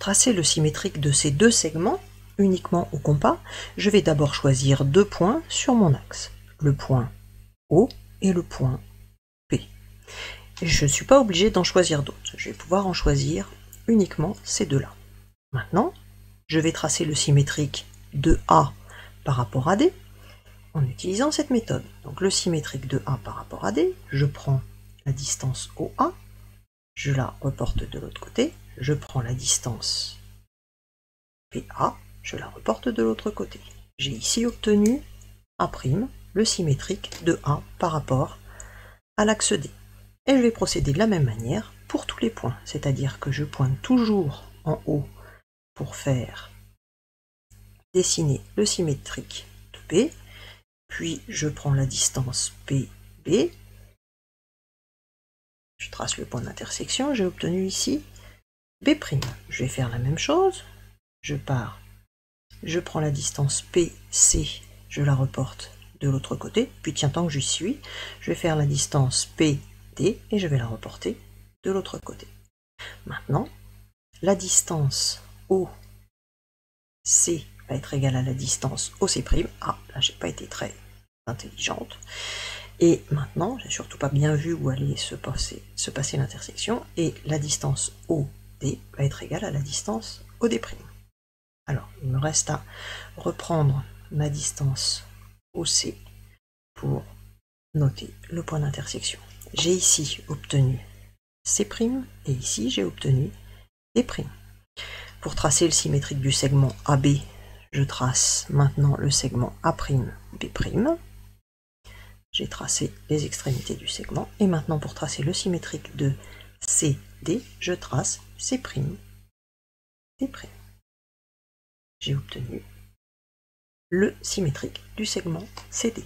tracer le symétrique de ces deux segments, uniquement au compas, je vais d'abord choisir deux points sur mon axe, le point O et le point P. Je ne suis pas obligé d'en choisir d'autres, je vais pouvoir en choisir uniquement ces deux-là. Maintenant, je vais tracer le symétrique de A par rapport à D en utilisant cette méthode. Donc le symétrique de A par rapport à D, je prends la distance OA, je la reporte de l'autre côté, je prends la distance PA, je la reporte de l'autre côté. J'ai ici obtenu A', le symétrique de A par rapport à l'axe D. Et je vais procéder de la même manière pour tous les points, c'est-à-dire que je pointe toujours en haut pour faire dessiner le symétrique de B, puis je prends la distance PB, je trace le point d'intersection, j'ai obtenu ici B'. Je vais faire la même chose, je pars, je prends la distance PC, je la reporte de l'autre côté, puis tiens, tant que j'y suis, je vais faire la distance PD et je vais la reporter de l'autre côté. Maintenant, la distance OC va être égale à la distance OC'. Ah, là j'ai pas été très intelligente. Et maintenant, j'ai surtout pas bien vu où allait se passer l'intersection, et la distance OD va être égale à la distance OD'. Alors, il me reste à reprendre ma distance OC pour noter le point d'intersection. J'ai ici obtenu C' et ici j'ai obtenu D'. Pour tracer le symétrique du segment AB, je trace maintenant le segment A'B'. J'ai tracé les extrémités du segment, et maintenant pour tracer le symétrique de CD, je trace C', D'. J'ai obtenu le symétrique du segment CD.